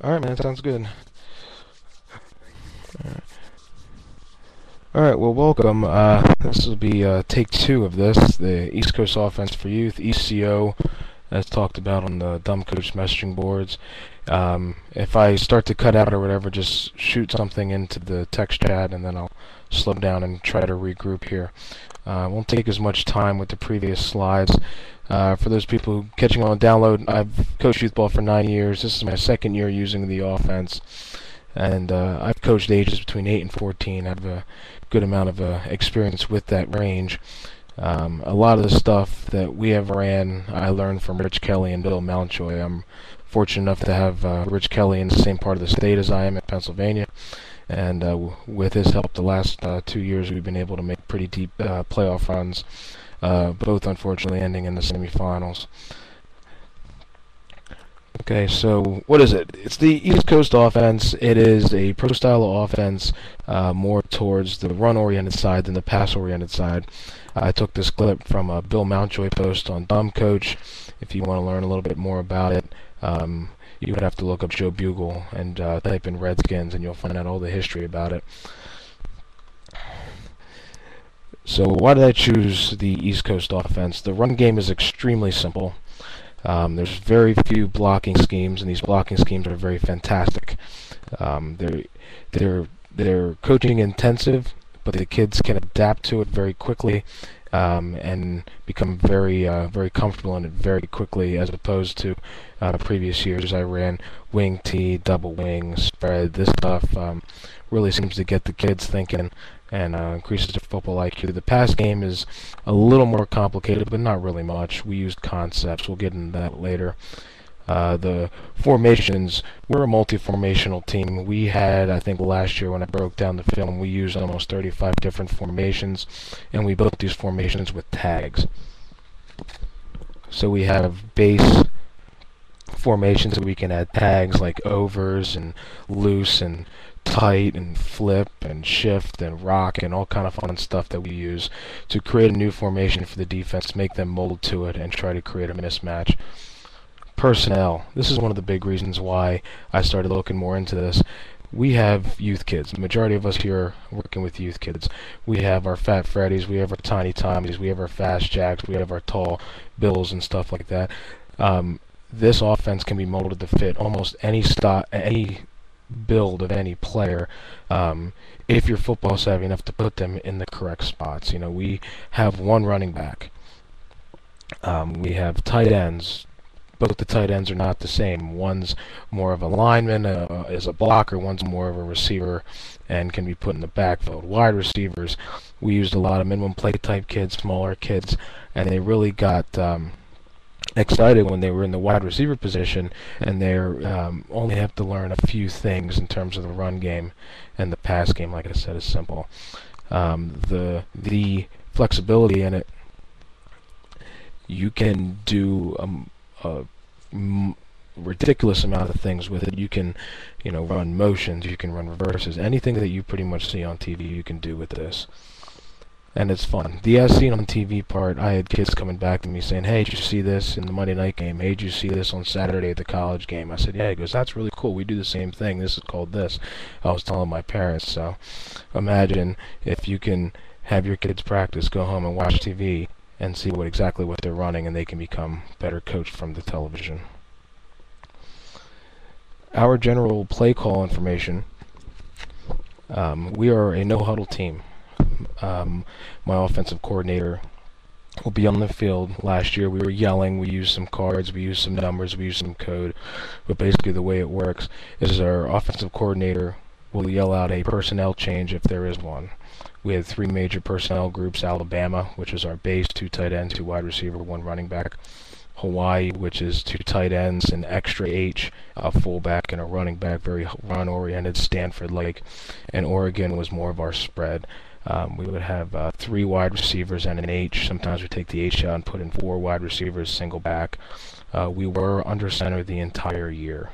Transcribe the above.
All right, man. Sounds good. All right. Well, welcome. This will be take two of this, the East Coast Offense for Youth (ECO), as talked about on the Dumb Coach messaging boards. If I start to cut out or whatever, just shoot something into the text chat, and then I'll slow down and try to regroup here. Won't take as much time with the previous slides. For those people catching on download, I've coached youth ball for 9 years. This is my second year using the offense, and I've coached ages between 8 and 14. I have a good amount of experience with that range. A lot of the stuff that we have ran, I learned from Rich Kelly and Bill Mountjoy. I'm fortunate enough to have Rich Kelly in the same part of the state as I am in Pennsylvania, and with his help the last 2 years we've been able to make pretty deep playoff runs, both unfortunately ending in the semifinals. Okay, so what is it? It's the East Coast offense. It is a pro-style offense, more towards the run-oriented side than the pass-oriented side. I took this clip from a Bill Mountjoy post on Dumb Coach. If you want to learn a little bit more about it, you would have to look up Joe Bugle and type in Redskins, and you'll find out all the history about it. So why did I choose the East Coast offense? The run game is extremely simple. There's very few blocking schemes, and these blocking schemes are very fantastic. They're coaching intensive, but the kids can adapt to it very quickly, and become very comfortable in it very quickly, as opposed to previous years. I ran wing T, double wing, spread. This stuff really seems to get the kids thinking and increases their football IQ. The pass game is a little more complicated, but not really much. We used concepts. We'll get into that later. The formations, we're a multi-formational team. We had, I think last year when I broke down the film, we used almost 35 different formations, and we built these formations with tags. So we have base formations that we can add tags like overs and loose and tight and flip and shift and rock and all kind of fun stuff that we use to create a new formation for the defense, make them mold to it, and try to create a mismatch. Personnel. This is one of the big reasons why I started looking more into this. We have youth kids. The majority of us here are working with youth kids. We have our Fat Freddies, we have our Tiny Tommies, we have our Fast Jacks, we have our Tall Bills and stuff like that. This offense can be molded to fit almost any build of any player, if you're football savvy enough to put them in the correct spots. You know, we have one running back. We have tight ends. Both the tight ends are not the same. One's more of a lineman, is a blocker. One's more of a receiver and can be put in the backfield. Wide receivers, we used a lot of minimum play type kids, smaller kids, and they really got excited when they were in the wide receiver position, and they only have to learn a few things in terms of the run game, and the pass game, like I said, is simple. The flexibility in it, you can do a ridiculous amount of things with it. You can, run motions, you can run reverses, anything that you pretty much see on TV you can do with this. And it's fun. The as seen on TV part, I had kids coming back to me saying, hey, did you see this in the Monday night game? Hey, did you see this on Saturday at the college game? I said, yeah. He goes, that's really cool. We do the same thing. This is called this. I was telling my parents. So imagine if you can have your kids practice, go home and watch TV and see exactly what they're running, and they can become better coached from the television. Our general play call information, we are a no-huddle team. My offensive coordinator will be on the field. Last year we were yelling, we used some cards, we used some numbers, we used some code, but basically the way it works is our offensive coordinator will yell out a personnel change if there is one. We had 3 major personnel groups: Alabama, which is our base, 2 tight ends, 2 wide receiver, 1 running back; Hawaii, which is 2 tight ends, an extra H, a fullback, and a running back, very run-oriented, Stanford-like; and Oregon was more of our spread. We would have 3 wide receivers and an H. Sometimes we take the H out and put in 4 wide receivers, single back. We were under center the entire year.